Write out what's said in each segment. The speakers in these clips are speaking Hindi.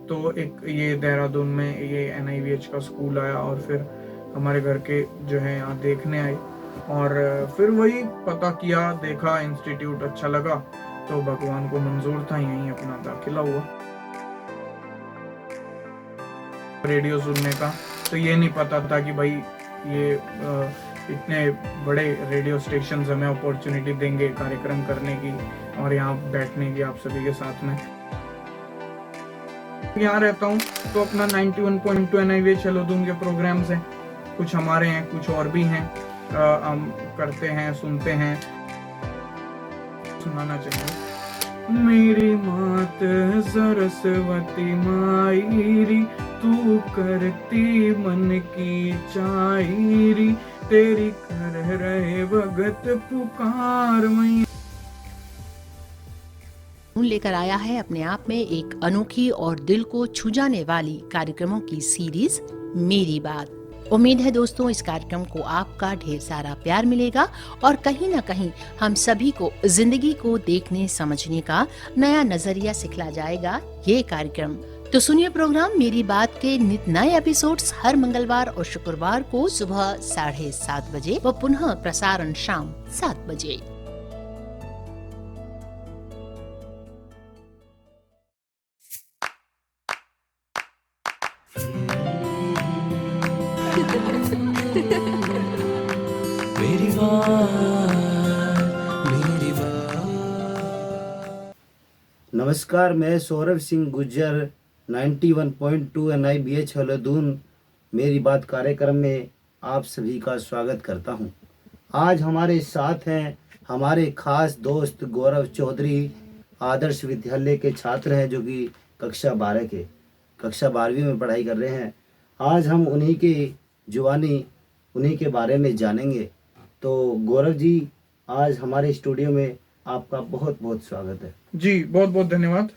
तो एक ये देहरादून में ये NIVH का स्कूल आया और फिर हमारे घर के जो है यहाँ देखने आए और फिर वही पता किया, देखा, इंस्टीट्यूट अच्छा लगा तो भगवान को मंजूर था, यहीं अपना दाखिला हुआ रेडियो सुनने का। तो ये नहीं पता था कि भाई ये इतने बड़े रेडियो स्टेशन हमें अपॉर्चुनिटी देंगे कार्यक्रम करने की और यहाँ बैठने की आप सभी के साथ में। यहाँ रहता हूँ तो अपना 91.2 NIVH हेलोदून के प्रोग्राम्स हैं, कुछ हमारे हैं, कुछ और भी हैं, हम करते हैं, सुनते हैं। सुनाना चाहिए। मेरी मात सरस्वती मायरी, तू करती मन की चायरी, तेरी कर रहे भगत पुकार मैया। लेकर आया है अपने आप में एक अनोखी और दिल को छू जाने वाली कार्यक्रमों की सीरीज मेरी बात। उम्मीद है दोस्तों इस कार्यक्रम को आपका ढेर सारा प्यार मिलेगा और कहीं ना कहीं हम सभी को जिंदगी को देखने समझने का नया नजरिया सिखला जाएगा ये कार्यक्रम। तो सुनिए प्रोग्राम मेरी बात के नित नए एपिसोड्स हर मंगलवार और शुक्रवार को सुबह 7:30 बजे व पुनः प्रसारण शाम 7 बजे। मेरी बात, मेरी बात। नमस्कार, मैं सौरभ सिंह गुज्जर 91.2 NIVH हेलोदून मेरी बात कार्यक्रम में आप सभी का स्वागत करता हूं। आज हमारे साथ हैं हमारे खास दोस्त गौरव चौधरी, आदर्श विद्यालय के छात्र हैं जो कि कक्षा 12वीं में पढ़ाई कर रहे हैं। आज हम उन्हीं की जुबानी उन्हीं के बारे में जानेंगे। तो गौरव जी, आज हमारे स्टूडियो में आपका बहुत बहुत स्वागत है। जी बहुत बहुत धन्यवाद।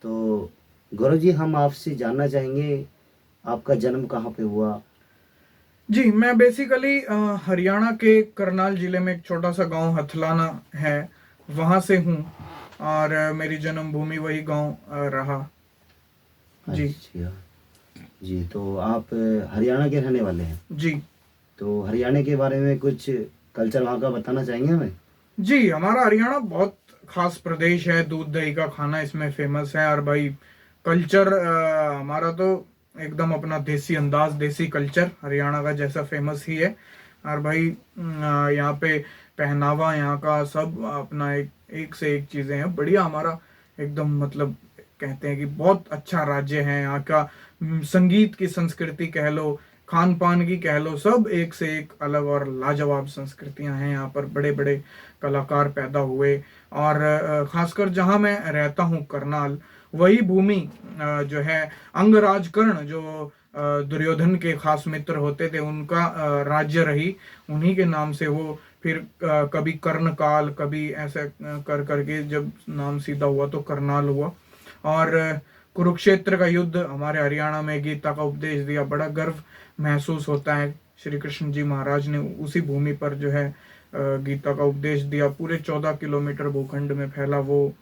तो गौरव जी, हम आपसे जानना चाहेंगे आपका जन्म कहाँ पे हुआ? जी मैं बेसिकली हरियाणा के करनाल जिले में एक छोटा सा गांव हथलाना है, वहां से हूँ और मेरी जन्मभूमि वही गांव रहा। जी अच्छा जी, तो आप हरियाणा के रहने वाले हैं? जी। तो हरियाणा के बारे में कुछ कल्चर वहाँ का बताना चाहेंगे हमें? जी हमारा हरियाणा बहुत खास प्रदेश है, दूध दही का खाना इसमें फेमस है और भाई कल्चर हमारा तो एकदम अपना देसी अंदाज, देसी कल्चर हरियाणा का जैसा फेमस ही है। और भाई यहाँ पे पहनावा यहाँ का सब अपना एक से एक चीजें हैं बढ़िया। हमारा एकदम मतलब कहते हैं कि बहुत अच्छा राज्य है यहाँ का। संगीत की संस्कृति कह लो, खान पान की कह लो, सब एक से एक अलग और लाजवाब संस्कृतियां हैं। यहाँ पर बड़े बड़े कलाकार पैदा हुए और खासकर जहाँ मैं रहता हूँ करनाल, वही भूमि जो है अंगराज कर्ण जो दुर्योधन के खास मित्र होते थे उनका राज्य रही। उन्हीं के नाम से वो फिर कभी कर्णकाल, कभी ऐसे कर करके जब नाम सीधा हुआ तो करनाल हुआ। और कुरुक्षेत्र का युद्ध हमारे हरियाणा में गीता का उपदेश दिया, बड़ा गर्व महसूस होता है। श्री कृष्ण जी महाराज ने उसी भूमि पर जो है गीता का उपदेश दिया। पूरे 14 किलोमीटर भूखंड में फैला वो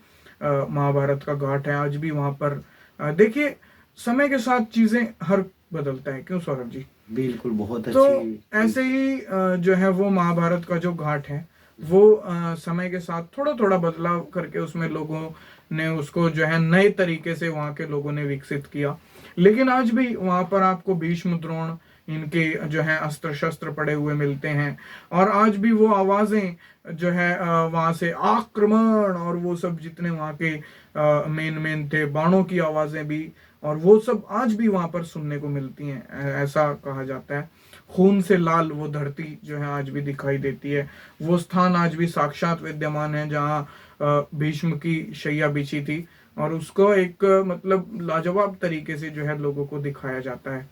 महाभारत का घाट है। आज भी वहां पर देखिए समय के साथ चीजें हर बदलता है, क्यों सौरभ जी? बिल्कुल, बहुत तो अच्छी। ऐसे ही जो है वो महाभारत का जो घाट है वो समय के साथ थोड़ा थोड़ा बदलाव करके उसमें लोगों ने उसको जो है नए तरीके से वहां के लोगों ने विकसित किया। लेकिन आज भी वहां पर आपको भीष्म द्रोण इनके जो है अस्त्र शस्त्र पड़े हुए मिलते हैं और आज भी वो आवाजें जो है वहां से आक्रमण और वो सब जितने वहां के मेन मेन थे, बाणों की आवाजें भी, और वो सब आज भी वहां पर सुनने को मिलती हैं। ऐसा कहा जाता है खून से लाल वो धरती जो है आज भी दिखाई देती है। वो स्थान आज भी साक्षात विद्यमान है जहाँ भीष्म की शैया बिछी थी और उसको एक मतलब लाजवाब तरीके से जो है लोगों को दिखाया जाता है।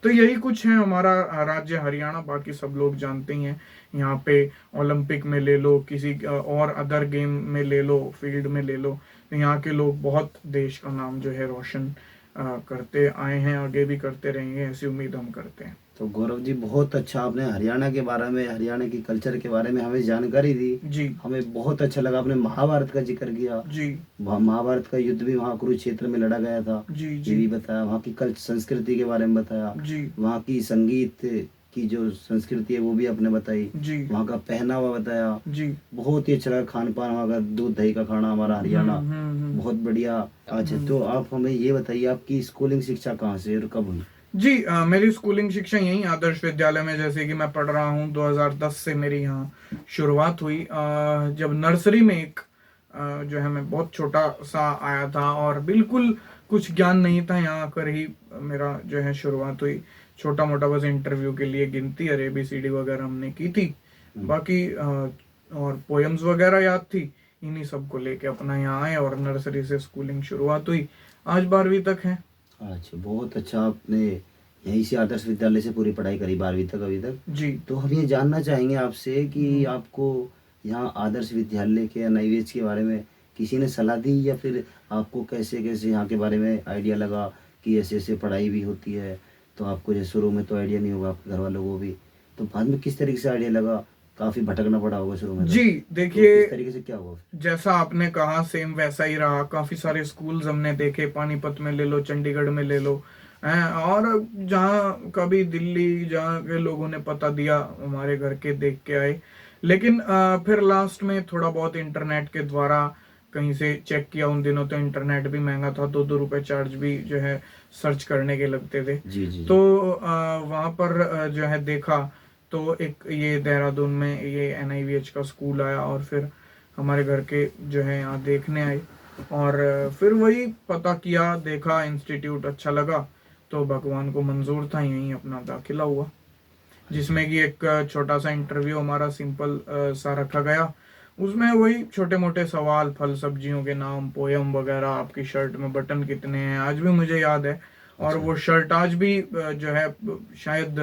तो यही कुछ है हमारा राज्य हरियाणा। बाकी सब लोग जानते ही हैं, यहाँ पे ओलंपिक में ले लो, किसी और अदर गेम में ले लो, फील्ड में ले लो, तो यहाँ के लोग बहुत देश का नाम जो है रोशन करते आए हैं, आगे भी करते रहेंगे, ऐसी उम्मीद हम करते हैं। तो गौरव जी, बहुत अच्छा आपने हरियाणा के बारे में, हरियाणा की कल्चर के बारे में हमें जानकारी दी। जी हमें बहुत अच्छा लगा, आपने महाभारत का जिक्र किया। जी महाभारत का युद्ध भी वहाँ कुरुक्षेत्र में लड़ा गया था, जी ये जी भी बताया। वहाँ की कल्चर संस्कृति के बारे में बताया। जी वहाँ की संगीत की जो संस्कृति है वो भी आपने बताई। जी वहाँ का पहनावा बताया। जी। बहुत ही अच्छा लगा, खान पान वहाँ का, दूध दही का खाना, हमारा हरियाणा बहुत बढ़िया। अच्छा, तो आप हमें ये बताइए, आपकी स्कूलिंग शिक्षा कहाँ से और कब हुई? जी मेरी स्कूलिंग शिक्षा यहीं आदर्श विद्यालय में, जैसे कि मैं पढ़ रहा हूँ, 2010 से मेरी यहाँ शुरुआत हुई। जब नर्सरी में एक जो है, मैं बहुत छोटा सा आया था और बिल्कुल कुछ ज्ञान नहीं था, यहाँ आकर ही मेरा जो है शुरुआत हुई। छोटा मोटा बस इंटरव्यू के लिए गिनती और ABCD वगैरह हमने की थी, बाकी और पोएम्स वगैरह याद थी। इन्हीं सब को लेके अपना यहाँ आए और नर्सरी से स्कूलिंग शुरुआत हुई, आज 12वीं तक है। अच्छा, बहुत अच्छा। आपने यहीं से आदर्श विद्यालय से पूरी पढ़ाई करी, 12वीं तक अभी तक। जी तो हम ये जानना चाहेंगे आपसे कि आपको यहाँ आदर्श विद्यालय के NIVH के बारे में किसी ने सलाह दी, या फिर आपको कैसे कैसे यहाँ के बारे में आइडिया लगा कि ऐसे ऐसे पढ़ाई भी होती है? तो आपको जैसे शुरू में तो आइडिया नहीं होगा, आपके घर वालों को भी, तो बाद में किस तरीके से आइडिया लगा? काफ़ी भटकना पड़ा होगा शुरू में तो। जी तो देखिए, किस तरीके से क्या हुआ? जैसा आपने कहा सेम वैसा ही रहा। काफी सारे स्कूल्स हमने देखे, पानीपत में ले लो, चंडीगढ़ में ले लो, हैं, और जहाँ कभी दिल्ली, जहाँ के लोगों ने पता दिया, हमारे घर के देख के आए। लेकिन फिर लास्ट में थोड़ा बहुत इंटरनेट के द्वारा कहीं से चेक किया। उन दिनों तो इंटरनेट भी महंगा था, 2-2 रुपए चार्ज भी जो है सर्च करने के लगते थे। जी जी। तो वहाँ पर जो है देखा, तो एक ये देहरादून में ये NIVH का स्कूल आया, और फिर हमारे घर के जो है यहाँ देखने आए, और फिर वही पता किया, देखा, इंस्टीट्यूट अच्छा लगा, तो भगवान को मंजूर था, यहीं अपना दाखिला हुआ, जिसमें कि एक छोटा सा इंटरव्यू हमारा सिंपल सा रखा गया। उसमें वही छोटे मोटे सवाल, फल सब्जियों के नाम, पोयम वगैरह, आपकी शर्ट में बटन कितने हैं, आज भी मुझे याद है। और वो शर्ट आज भी जो है शायद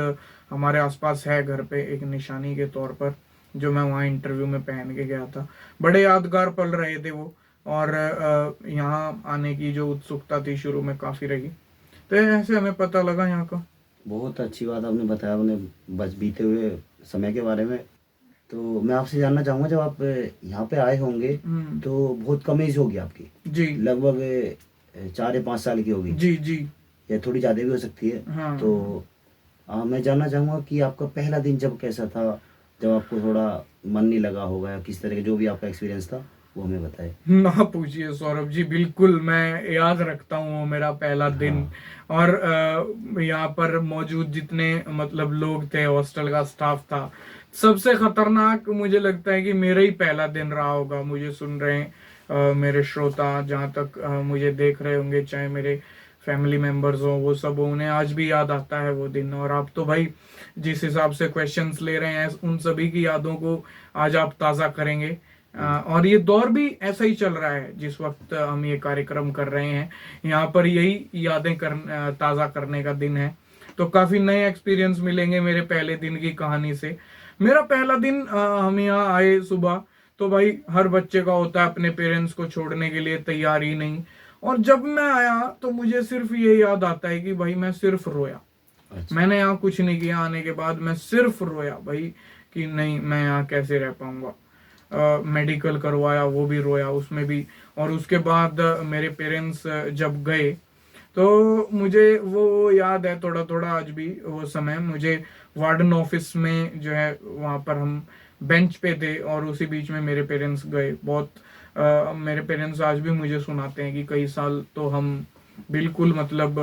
हमारे आसपास है घर पे, एक निशानी के तौर पर, जो मैं वहाँ इंटरव्यू में पहन के गया था। बड़े यादगार पल रहे थे वो, और यहाँ आने की जो उत्सुकता थी शुरू में काफ़ी रही, तो ऐसे हमें पता लगा यहाँ का। बहुत अच्छी बात आपने बताया, आपने बस बीते हुए समय के बारे में। तो मैं आपसे जानना चाहूँगा, जब आप यहाँ पे आए होंगे तो बहुत कम एज होगी आपकी, जी लगभग 4 या 5 साल की होगी, जी जी या थोड़ी ज़्यादा भी हो सकती है। हाँ। तो मैं जानना चाहूँगा कि आपका पहला दिन जब कैसा था, जब आपको थोड़ा मन नहीं लगा होगा, या किस तरह का जो भी आपका एक्सपीरियंस था वो हमें बताएं। ना पूछिए सौरभ जी, बिल्कुल मैं याद रखता हूँ वो मेरा पहला दिन। और यहाँ पर मौजूद जितने मतलब लोग थे, हॉस्टल का स्टाफ था, सबसे खतरनाक मुझे लगता है कि मेरा ही पहला दिन रहा होगा। मुझे सुन रहे हैं मेरे श्रोता, जहाँ तक मुझे देख रहे होंगे, चाहे मेरे फैमिली मेंबर्स हो, वो सब, उन्हें आज भी याद आता है वो दिन। और आप तो भाई जिस हिसाब से क्वेश्चंस ले रहे हैं, उन सभी की यादों को आज आप ताज़ा करेंगे। और ये दौर भी ऐसा ही चल रहा है, जिस वक्त हम ये कार्यक्रम कर रहे हैं, यहाँ पर यही यादें ताज़ा करने का दिन है। तो काफ़ी नए एक्सपीरियंस मिलेंगे मेरे पहले दिन की कहानी से। मेरा पहला दिन, हम यहाँ आए सुबह, तो भाई हर बच्चे का होता है अपने पेरेंट्स को छोड़ने के लिए तैयार ही नहीं। और जब मैं आया तो मुझे सिर्फ ये याद आता है कि भाई मैं सिर्फ रोया। अच्छा। मैंने यहाँ कुछ नहीं किया, आने के बाद मैं सिर्फ रोया भाई, कि नहीं मैं यहाँ कैसे रह पाऊंगा। मेडिकल करवाया, वो भी रोया उसमें भी। और उसके बाद मेरे पेरेंट्स जब गए, तो मुझे वो याद है थोड़ा थोड़ा आज भी वो समय। मुझे वार्डन ऑफिस में जो है, वहाँ पर हम बेंच पे थे, और उसी बीच में मेरे पेरेंट्स गए। बहुत मेरे पेरेंट्स आज भी मुझे सुनाते हैं कि कई साल तो हम बिल्कुल मतलब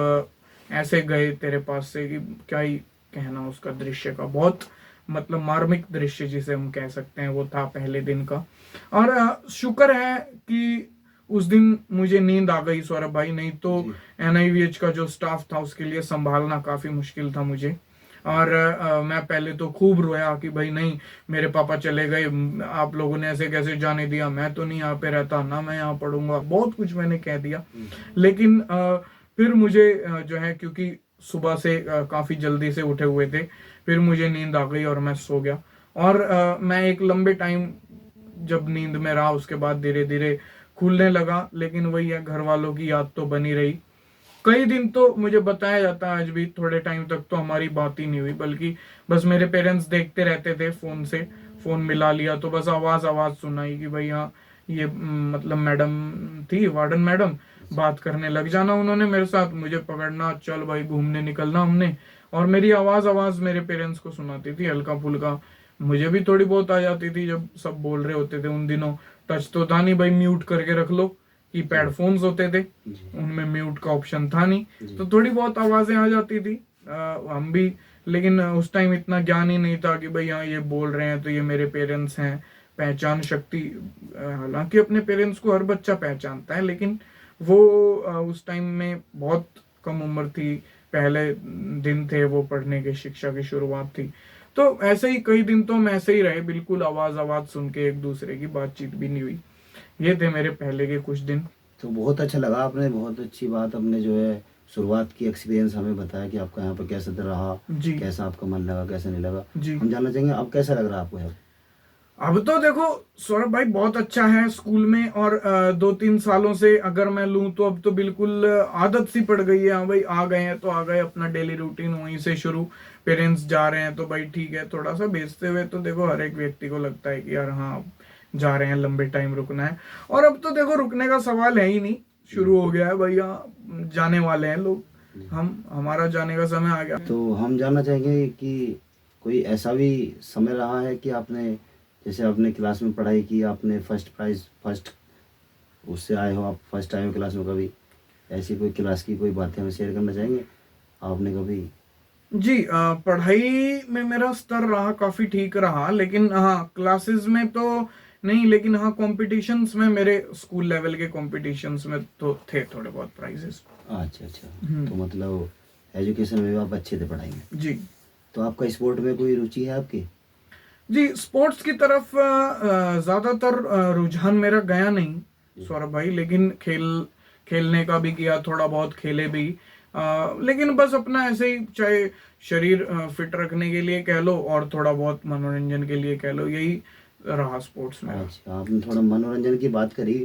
ऐसे गए तेरे पास से कि क्या ही कहना उसका दृश्य का। बहुत मतलब मार्मिक दृश्य जिसे हम कह सकते हैं, वो था पहले दिन का। और शुक्र है कि उस दिन मुझे नींद आ गई सौरभ भाई, नहीं तो NIVH का जो स्टाफ था उसके लिए संभालना काफी मुश्किल था मुझे। और मैं पहले तो खूब रोया कि भाई नहीं, मेरे पापा चले गए, आप लोगों ने ऐसे कैसे जाने दिया, मैं तो नहीं यहाँ पे रहता ना, मैं यहाँ पढ़ूंगा, बहुत कुछ मैंने कह दिया। लेकिन फिर मुझे जो है, क्योंकि सुबह से काफी जल्दी से उठे हुए थे, फिर मुझे नींद आ गई और मैं सो गया। और मैं एक लंबे टाइम जब नींद में रहा, उसके बाद धीरे धीरे खुलने लगा। लेकिन वही है, घर वालों की याद तो बनी रही। कई दिन तो मुझे बताया जाता है, आज भी थोड़े टाइम तक तो हमारी बात ही नहीं हुई, बल्कि बस मेरे पेरेंट्स देखते रहते थे फोन से, फोन मिला लिया तो बस आवाज आवाज सुनाई कि भाई हाँ ये मतलब मैडम थी, वार्डन मैडम, बात करने लग जाना उन्होंने मेरे साथ, मुझे पकड़ना, चल भाई घूमने निकलना हमने। और मेरी आवाज आवाज मेरे पेरेंट्स को सुनाती थी, हल्का फुल्का मुझे भी थोड़ी बहुत आ जाती थी जब सब बोल रहे होते थे। उन दिनों टच तो था नहीं भाई, म्यूट करके रख लो, कीपैड फोन्स होते थे, उनमें म्यूट का ऑप्शन था नहीं, तो थोड़ी बहुत आवाजें आ जाती थी। हम भी, लेकिन उस टाइम इतना ज्ञान ही नहीं था कि भाई हाँ ये बोल रहे हैं तो ये मेरे पेरेंट्स हैं। पहचान शक्ति, हालांकि अपने पेरेंट्स को हर बच्चा पहचानता है, लेकिन वो उस टाइम में बहुत कम उम्र थी, पहले दिन थे वो पढ़ने के, शिक्षा की शुरुआत थी। तो ऐसे ही कई दिन तो हम ऐसे ही रहे, बिल्कुल आवाज आवाज सुन के, एक दूसरे की बातचीत भी नहीं हुई। ये थे मेरे पहले के कुछ दिन। तो बहुत अच्छा लगा, आपने बहुत अच्छी बात अपने जो है शुरुआत की एक्सपीरियंस हमें बताया कि आपका यहाँ पर कैसा रहा, जी कैसा आपका मन लगा, कैसा नहीं लगा। जी। हम जानना चाहेंगे अब कैसा लग रहा है आपको यहाँ? अब तो देखो सौरभ भाई बहुत अच्छा है स्कूल में, और 2-3 सालों से अगर मैं लूं तो अब तो बिल्कुल आदत सी पड़ गई है। हाँ भाई आ गए हैं तो आ गए, अपना डेली रूटीन वहीं से शुरू, पेरेंट्स जा रहे हैं तो भाई ठीक है, थोड़ा सा भेजते हुए तो देखो हर एक व्यक्ति को लगता है कि यार हाँ जा रहे हैं, लंबे टाइम रुकना है। और अब तो देखो रुकने का सवाल है ही नहीं, शुरू हो गया है भैया, जाने वाले हैं लोग, हमारा जाने का समय आ गया। तो हम जानना चाहेंगे कि कोई ऐसा भी समय रहा है कि आपने, जैसे आपने क्लास में पढ़ाई की, आपने फर्स्ट प्राइज, फर्स्ट उससे आए हो, आप फर्स्ट आए हो क्लास में, कभी ऐसी कोई क्लास की कोई बातें हमें शेयर करना चाहेंगे आपने कभी? जी पढ़ाई में मेरा स्तर रहा काफी ठीक रहा, लेकिन हाँ क्लासेस में तो नहीं, लेकिन हाँ कॉम्पिटिशन्स में, मेरे स्कूल लेवल के कॉम्पिटिशन्स में तो थे थोड़े बहुत प्राइजेस। अच्छा अच्छा, तो मतलब एजुकेशन में भी आप अच्छे थे पढ़ाई में। जी तो आपका स्पोर्ट में कोई रुचि है आपकी? जी, स्पोर्ट्स की तरफ ज्यादातर रुझान मेरा गया नहीं सौरभ भाई, लेकिन खेलने का भी किया, थोड़ा बहुत खेले भी, लेकिन बस अपना ऐसे ही, चाहे शरीर फिट रखने के लिए कह लो और थोड़ा बहुत मनोरंजन के लिए कह लो, यही रहा स्पोर्ट्स में। अच्छा, आपने थोड़ा मनोरंजन की बात करी,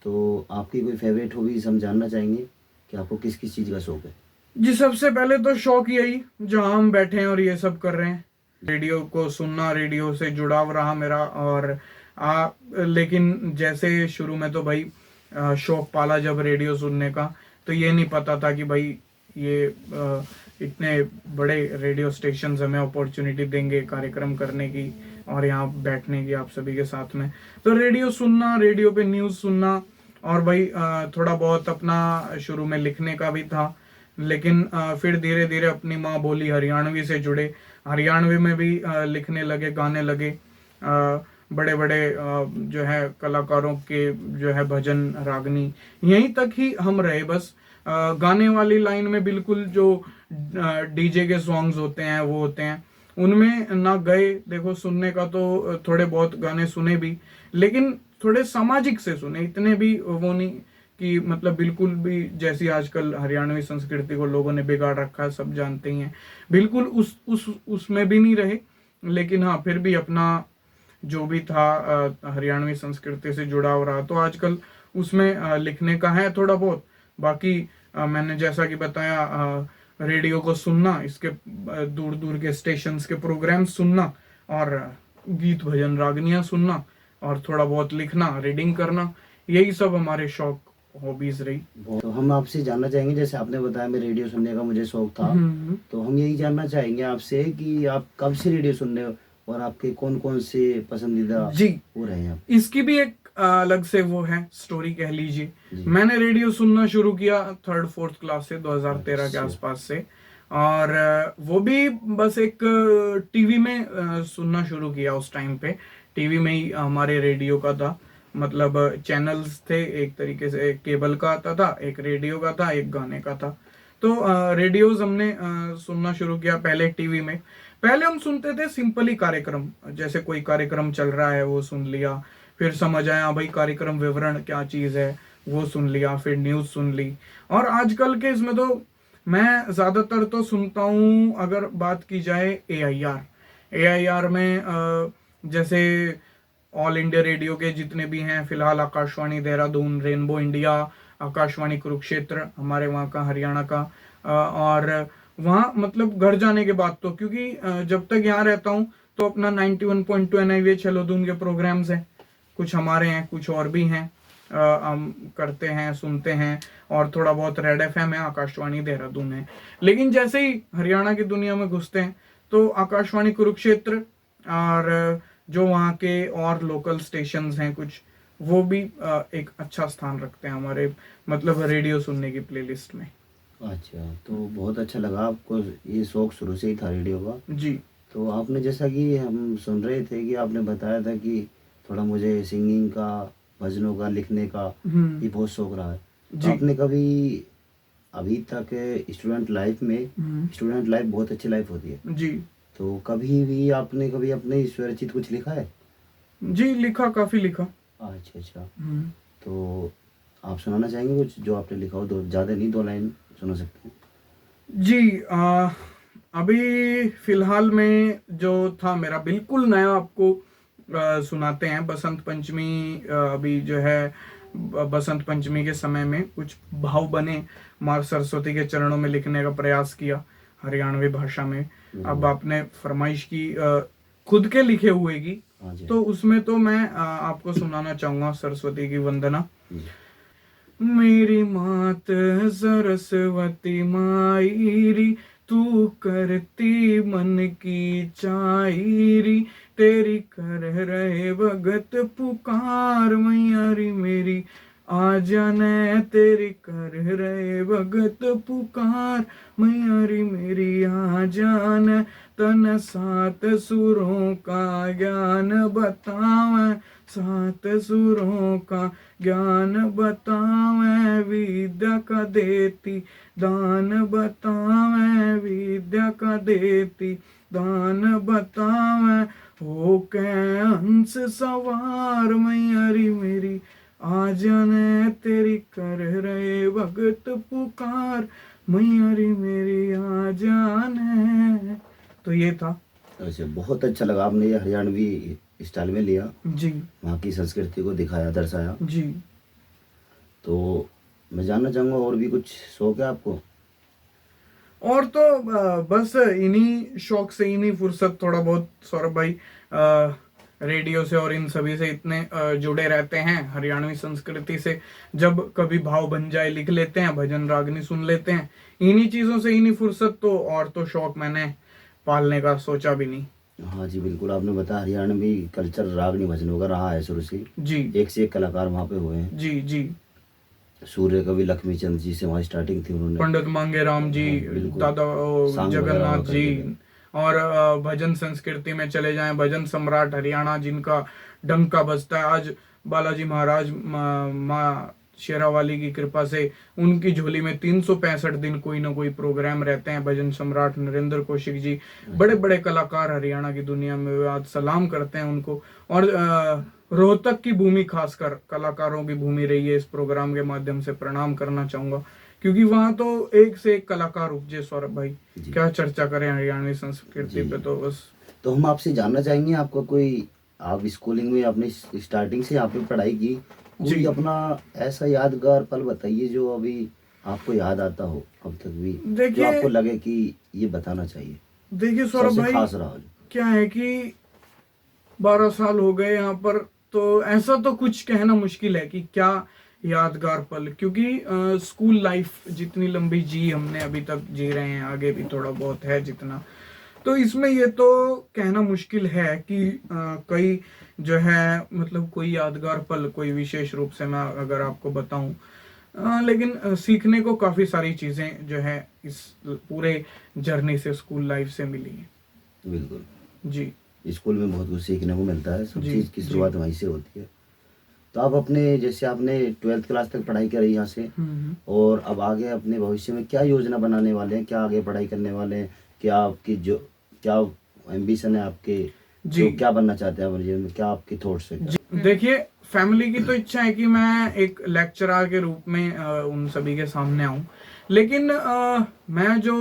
तो आपकी कोई फेवरेट हॉबीज हम जानना चाहेंगे कि आपको किस किस चीज़ का शौक है? जी सबसे पहले तो शौक यही, जहां हम बैठे हैं और ये सब कर रहे हैं, रेडियो को सुनना, रेडियो से जुड़ाव रहा मेरा। और लेकिन जैसे शुरू में तो भाई शौक पाला जब रेडियो सुनने का, तो ये नहीं पता था कि भाई ये इतने बड़े रेडियो स्टेशन हमें अपॉर्चुनिटी देंगे कार्यक्रम करने की और यहाँ बैठने की आप सभी के साथ में। तो रेडियो सुनना, रेडियो पे न्यूज़ सुनना, और भाई थोड़ा बहुत अपना शुरू में लिखने का भी था, लेकिन फिर धीरे धीरे अपनी माँ बोली हरियाणवी से जुड़े, हरियाणवी में भी लिखने लगे, गाने लगे। बड़े बड़े जो है कलाकारों के जो है भजन, रागनी, यहीं तक ही हम रहे बस। गाने वाली लाइन में बिल्कुल जो डीजे के सॉन्ग्स होते हैं वो होते हैं, उनमें ना गए। देखो सुनने का तो थोड़े बहुत गाने सुने भी, लेकिन थोड़े सामाजिक से सुने, इतने भी वो नहीं कि मतलब बिल्कुल भी जैसी आजकल हरियाणवी संस्कृति को लोगों ने बिगाड़ रखा है, सब जानते ही हैं, बिल्कुल उसमें भी नहीं रहे। लेकिन हाँ फिर भी अपना जो भी था हरियाणवी संस्कृति से जुड़ा हो रहा, तो आजकल उसमें लिखने का है थोड़ा बहुत। बाकी मैंने जैसा कि बताया, रेडियो को सुनना, इसके दूर दूर के स्टेशंस के प्रोग्राम सुनना, और गीत भजन रागनियां सुनना, और थोड़ा बहुत लिखना, रीडिंग करना, यही सब हमारे शौक, हॉबीज रही। तो हम आपसे जानना चाहेंगे, जैसे आपने बताया मैं रेडियो सुनने का मुझे शौक था, तो हम यही जानना चाहेंगे आपसे कि आप कब से रेडियो सुनने हो और आपके कौन कौन से पसंदीदा जी हो रहे हैं? इसकी भी एक अलग से वो है स्टोरी कह लीजिए। मैंने रेडियो सुनना शुरू किया 3rd-4th क्लास से, 2013 के आसपास से, और वो भी बस एक टीवी में सुनना शुरू किया। उस टाइम पे टीवी में ही हमारे रेडियो का था, मतलब चैनल्स थे, एक तरीके से एक केबल का आता था, एक रेडियो का था, एक गाने का था। तो रेडियोज हमने सुनना शुरू किया पहले टीवी में। पहले हम सुनते थे सिंपली कार्यक्रम, जैसे कोई कार्यक्रम चल रहा है वो सुन लिया, फिर समझ आया भाई कार्यक्रम विवरण क्या चीज है वो सुन लिया, फिर न्यूज सुन ली। और आजकल के इसमें तो मैं ज्यादातर तो सुनता हूँ, अगर बात की जाए AIR में जैसे ऑल इंडिया रेडियो के जितने भी हैं फिलहाल, आकाशवाणी देहरादून, रेनबो इंडिया, आकाशवाणी कुरुक्षेत्र हमारे वहाँ का, हरियाणा का। और वहाँ मतलब घर जाने के बाद तो, क्योंकि जब तक यहाँ रहता हूँ तो अपना 91.2 NIVH हेलोदून के प्रोग्राम्स हैं, कुछ हमारे हैं, कुछ और भी हैं, हम करते हैं, सुनते हैं। और थोड़ा बहुत रेड FM है, आकाशवाणी देहरादून है। लेकिन जैसे ही हरियाणा की दुनिया में घुसते हैं तो आकाशवाणी कुरुक्षेत्र और जो वहाँ के और लोकल स्टेशंस हैं कुछ, वो भी एक अच्छा स्थान रखते हैं हमारे मतलब रेडियो सुनने की प्लेलिस्ट में। अच्छा, तो बहुत अच्छा लगा, आपको ये शौक शुरू से ही था रेडियो का। जी तो आपने, जैसा कि हम सुन रहे थे कि आपने बताया था कि थोड़ा मुझे सिंगिंग का, भजनों का, लिखने का ये बहुत शौक रहा है। तो जी। आपने कभी अभी तक स्टूडेंट लाइफ में, स्टूडेंट लाइफ बहुत अच्छी लाइफ होती है, जी तो कभी भी आपने कभी अपने स्वरचित कुछ लिखा है? जी, लिखा, काफी लिखा। अच्छा अच्छा, तो आप सुनाना चाहेंगे कुछ जो आपने लिखा हो? दो, ज़्यादा नहीं, 2 लाइन सुना सकते हैं। जी अभी फिलहाल में जो था मेरा बिल्कुल नया, आपको सुनाते हैं। बसंत पंचमी अभी जो है, बसंत पंचमी के समय में कुछ भाव बने माँ सरस्वती के चरणों में लिखने का प्रयास किया हरियाणवी भाषा में। अब आपने फरमाइश की खुद के लिखे हुए की, हाँ जी। तो उसमें तो मैं आपको सुनाना चाहूंगा सरस्वती की वंदना। मेरी मात सरस्वती माईरी, तू करती मन की चाईरी, तेरी कर रहे भगत पुकार मैयारी मेरी, आ जाने तेरी कर रहे भगत पुकार मैयारी मेरी, आ जाने तन सात सुरों का ज्ञान बतावे, सात सुरों का ज्ञान बतावे, विद्या का देती दान बतावे, विद्या का देती दान बतावे, हो के हंस सवार मैयारी मेरी, आ जाने तेरी कर रहे भगत पुकार मैयारी मेरी, आ जाने। तो ये था। अच्छा, बहुत अच्छा लगा, आपने ये हरियाणवी स्टाइल में लिया, जी वहाँ की संस्कृति को दिखाया, दर्शाया। जी। तो मैं जानना चाहूँगा, और भी कुछ शौक है आपको? और तो बस इन्हीं शौक से, इन्हीं फुर्सत थोड़ा बहुत सौरभ भाई रेडियो से और इन सभी से इतने जुड़े रहते हैं, हरियाणवी संस्कृति से। जब कभी भाव बन जाए लिख लेते हैं, भजन रागनी सुन लेते हैं, इन्हीं चीजों से, इन्हीं फुर्सत। तो और तो शौक मैंने पालने का सोचा भी नहीं। हाँ जी, बिल्कुल, आपने बताया हरियाणवी कल्चर रागनी भजनों का रहा है शुरू से, जी एक से एक कलाकार वहाँ पे हुए हैं। जी जी। सूर्य कवि लक्ष्मीचंद जी से वहाँ स्टार्टिंग थी उन्होंने, पंडित मांगेराम जी, हाँ, बिल्कुल। दादा सांग जगन्नाथ वगैरह जी। करके। और भजन संस्कृति में चले जाएं, भजन सम्राट हरियाणा जिनका डंका बजता है आज, बालाजी महाराज माँ शेरावाली की कृपा से उनकी झोली में 365 दिन कोई ना कोई प्रोग्राम रहते हैं। भजन सम्राट नरेंद्र कौशिक जी, बड़े बड़े कलाकार हरियाणा की दुनिया में, आज सलाम करते हैं उनको। और रोहतक की भूमि, खासकर कलाकारों की भूमि रही है, इस प्रोग्राम के माध्यम से प्रणाम करना चाहूंगा, क्योंकि वहां तो एक से एक कलाकार उपजे। सौरभ भाई, क्या चर्चा करें हरियाणवी संस्कृति पे, तो बस। तो हम आपसे जानना चाहेंगे, आपका कोई, आप स्कूलिंग में आपने स्टार्टिंग से यहाँ पे पढ़ाई की, कोई अपना ऐसा यादगार पल बताइए जो अभी आपको याद आता हो अब तक भी, जो आपको लगे कि ये बताना चाहिए? देखिए सौरभ भाई, खास रहा हो। क्या है कि 12 साल हो गए यहाँ पर, तो ऐसा तो कुछ कहना मुश्किल है कि क्या यादगार पल, क्योंकि स्कूल लाइफ जितनी लंबी जी हमने अभी तक जी रहे हैं, आगे भी थोड़ा बहुत है जितना, तो इसमें ये तो कहना मुश्किल है कि कई जो है मतलब कोई यादगार पल, कोई विशेष रूप से मैं अगर आपको बताऊं, लेकिन सीखने को काफी सारी चीजें जो है इस पूरे जर्नी से, स्कूल लाइफ से मिली है। बिल्कुल जी, स्कूल में बहुत कुछ सीखने को मिलता है, सब जी, चीज़ की शुरुआत वहीं से होती है। तो आप अपने, जैसे आपने 12th क्लास तक पढ़ाई करी यहाँ से, और अब आगे अपने भविष्य में क्या योजना बनाने वाले हैं, क्या आगे पढ़ाई करने वाले हैं, क्या आपकी जो, क्या एम्बिशन है आपके, जो क्या बनना चाहते हैं आप जीवन में, क्या आपके थॉट्स है? देखिए, फैमिली की तो इच्छा है कि मैं एक लेक्चरर के रूप में उन सभी के सामने आऊं, लेकिन मैं जो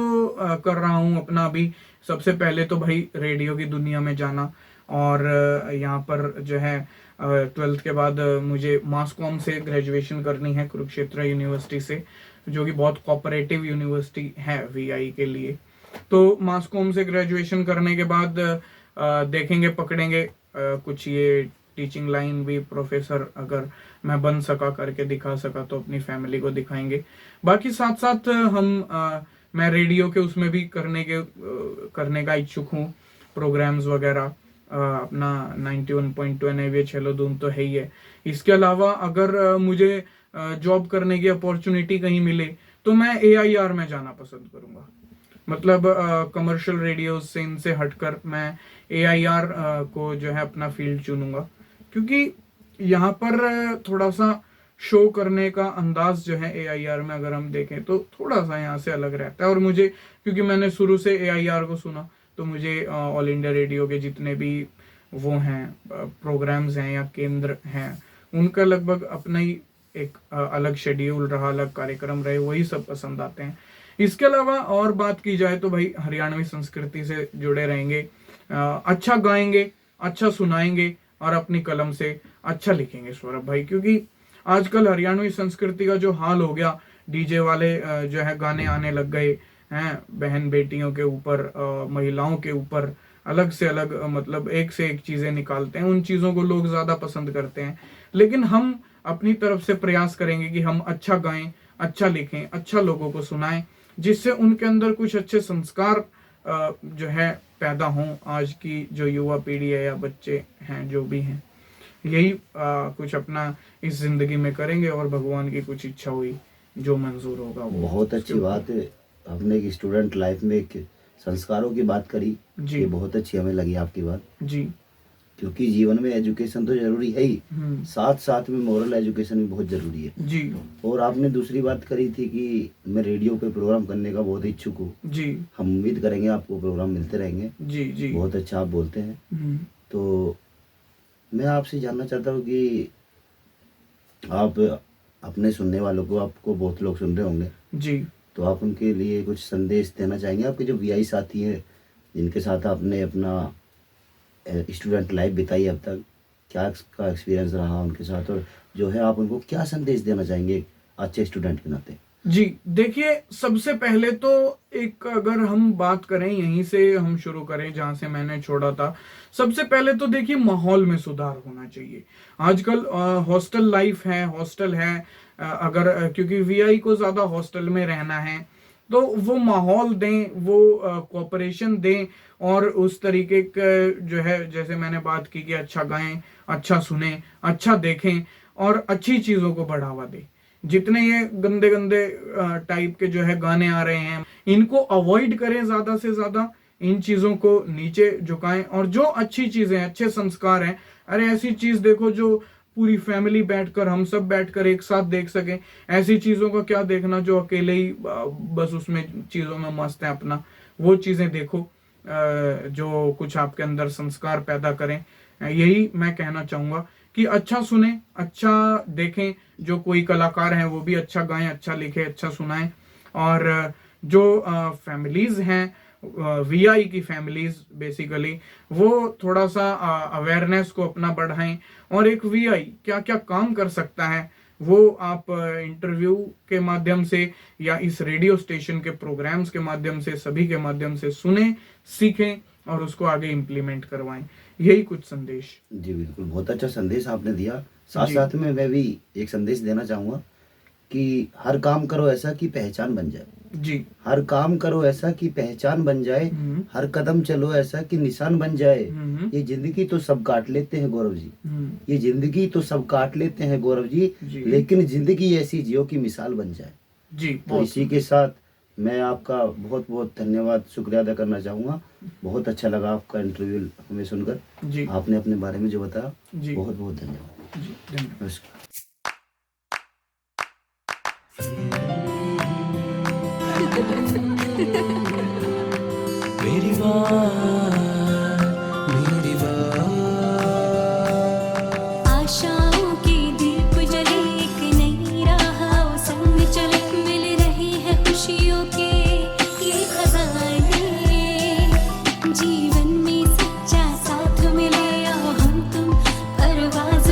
कर रहा हूं अपना अभी, सबसे पहले तो भाई रेडियो की दुनिया में जाना, और यहाँ पर जो है ट्वेल्थ के बाद मुझे मास कॉम से ग्रेजुएशन करनी है कुरुक्षेत्र यूनिवर्सिटी से, जो कि बहुत कोऑपरेटिव यूनिवर्सिटी है वीआई के लिए। तो मास कॉम से ग्रेजुएशन करने के बाद देखेंगे पकड़ेंगे कुछ ये टीचिंग लाइन भी, प्रोफेसर अगर मैं बन सका, करके दिखा सका तो अपनी फैमिली को दिखाएंगे। बाकी साथ साथ मैं रेडियो के उसमें भी करने का इच्छुक हूँ, प्रोग्राम्स वगैरह। अपना 91.2 NIVH हेलो दून तो है ही है। इसके अलावा अगर मुझे जॉब करने की अपॉर्चुनिटी कहीं मिले तो मैं AIR में जाना पसंद करूंगा। मतलब कमर्शियल रेडियो से इनसे हटकर मैं AIR को जो है अपना फील्ड चुनूंगा, क्योंकि यहाँ पर थोड़ा सा शो करने का अंदाज जो है AIR में अगर हम देखें तो थोड़ा सा यहाँ से अलग रहता है। और मुझे, क्योंकि मैंने शुरू से AIR को सुना, तो मुझे ऑल इंडिया रेडियो के जितने भी वो हैं प्रोग्राम्स हैं या केंद्र हैं, उनका लगभग अपना ही एक अलग शेड्यूल रहा, अलग कार्यक्रम रहे, वही सब पसंद आते हैं। इसके अलावा और बात की जाए तो भाई हरियाणवी संस्कृति से जुड़े रहेंगे, अच्छा गाएंगे, अच्छा सुनाएंगे और अपनी कलम से अच्छा लिखेंगे सौरभ भाई। क्योंकि आजकल हरियाणवी संस्कृति का जो हाल हो गया, डीजे वाले जो है गाने आने लग गए हैं, बहन बेटियों के ऊपर, महिलाओं के ऊपर अलग से अलग, मतलब एक से एक चीजें निकालते हैं। उन चीजों को लोग ज्यादा पसंद करते हैं, लेकिन हम अपनी तरफ से प्रयास करेंगे कि हम अच्छा गाएं, अच्छा लिखें, अच्छा लोगों को सुनाएं, जिससे उनके अंदर कुछ अच्छे संस्कार जो है पैदा हों। आज की जो युवा पीढ़ी है या बच्चे हैं जो भी हैं, यही कुछ अपना इस जिंदगी में करेंगे और भगवान की कुछ इच्छा हुई जो मंजूर होगा वो। बहुत अच्छी बात है, आपने एक स्टूडेंट लाइफ में एक संस्कारों की बात करी जी। ये बहुत अच्छी हमें लगी आपकी बात, जी। क्योंकि जीवन में एजुकेशन तो जरूरी है ही, साथ साथ में मोरल एजुकेशन भी बहुत जरूरी है जी। और आपने दूसरी बात करी थी कि मैं रेडियो पे प्रोग्राम करने का बहुत इच्छुक हूँ। जी। हम उम्मीद करेंगे आपको प्रोग्राम मिलते रहेंगे। जी। जी। बहुत अच्छा आप बोलते हैं। तो मैं आपसे जानना चाहता हूँ कि आप अपने सुनने वालों को, आपको बहुत लोग सुन रहे होंगे जी। तो आप उनके लिए कुछ संदेश देना चाहेंगे? आपके जो वीआई साथी हैं जिनके साथ आपने अपना स्टूडेंट लाइफ बिताई अब तक, क्या का एक्सपीरियंस रहा उनके साथ, और जो है आप उनको क्या संदेश देना चाहेंगे एक अच्छे स्टूडेंट के नाते? जी देखिए, सबसे पहले तो एक, अगर हम बात करें, यहीं से हम शुरू करें जहां से मैंने छोड़ा था। सबसे पहले तो देखिए माहौल में सुधार होना चाहिए। आजकल हॉस्टल लाइफ है, हॉस्टल है, अगर क्योंकि वीआई को ज्यादा हॉस्टल में रहना है तो वो माहौल दें, वो कोऑपरेशन दें और उस तरीके का जो है, जैसे मैंने बात की कि अच्छा गाएं, अच्छा सुने, अच्छा देखें और अच्छी चीजों को बढ़ावा दें। जितने ये गंदे गंदे टाइप के जो है गाने आ रहे हैं, इनको अवॉइड करें, ज्यादा से ज्यादा इन चीजों को नीचे झुकाएं। और जो अच्छी चीजें, अच्छे संस्कार हैं, अरे ऐसी चीज देखो जो पूरी फैमिली बैठकर, हम सब बैठकर एक साथ देख सके। ऐसी चीजों का क्या देखना जो अकेले ही बस उसमें चीजों में मस्त है अपना। वो चीजें देखो जो कुछ आपके अंदर संस्कार पैदा करें। यही मैं कहना चाहूंगा कि अच्छा सुने, अच्छा देखें, जो कोई कलाकार हैं वो भी अच्छा गाएं, अच्छा लिखे, अच्छा सुनाएं। और जो फैमिलीज हैं, वीआई की फैमिलीज बेसिकली, वो थोड़ा सा अवेयरनेस को अपना बढ़ाएं। और एक वीआई क्या क्या काम कर सकता है वो आप इंटरव्यू के माध्यम से या इस रेडियो स्टेशन के प्रोग्राम्स के माध्यम से, सभी के माध्यम से सुने, सीखें और उसको आगे इम्प्लीमेंट करवाएं। यही कुछ संदेश। जी बिल्कुल, बहुत अच्छा संदेश आपने दिया। साथ साथ में मैं भी एक संदेश देना चाहूँगा कि हर काम करो ऐसा कि पहचान बन जाए। जी। हर काम करो ऐसा कि पहचान बन जाए, हर कदम चलो ऐसा कि निशान बन जाए। ये जिंदगी तो सब काट लेते हैं गौरव जी, ये जिंदगी तो सब काट लेते हैं गौरव जी, लेकिन जिंदगी ऐसी जियो की मिसाल बन जाए। जी। तो इसी के साथ मैं आपका बहुत बहुत धन्यवाद, शुक्रिया अदा करना चाहूँगा। बहुत अच्छा लगा आपका इंटरव्यू हमें सुनकर। जी। आपने अपने बारे में जो बताया, जी। बहुत बहुत धन्यवाद। जी, धन्यवाद। नमस्कार। मेरी बात, मेरी बात। आशाओं की दीप जले एक नई राह संग चले, मिल रही है खुशियों के ये खजाने। जीवन में सच्चा साथ मिले, आओ हम तुम परवाज़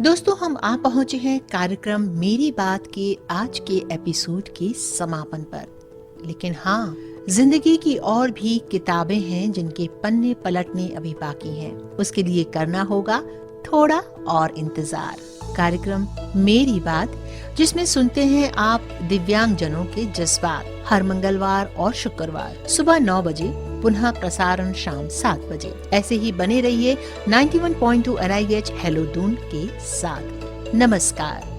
दोस्तों, हम आ पहुंचे हैं कार्यक्रम मेरी बात के आज के एपिसोड के समापन पर। लेकिन हाँ, जिंदगी की और भी किताबें हैं जिनके पन्ने पलटने अभी बाकी हैं। उसके लिए करना होगा थोड़ा और इंतजार। कार्यक्रम मेरी बात, जिसमें सुनते हैं आप दिव्यांग जनों के जज्बात, हर मंगलवार और शुक्रवार सुबह 9 बजे, पुनः प्रसारण शाम 7 बजे। ऐसे ही बने रहिए 91.2 NIH हेलो दून के साथ। नमस्कार।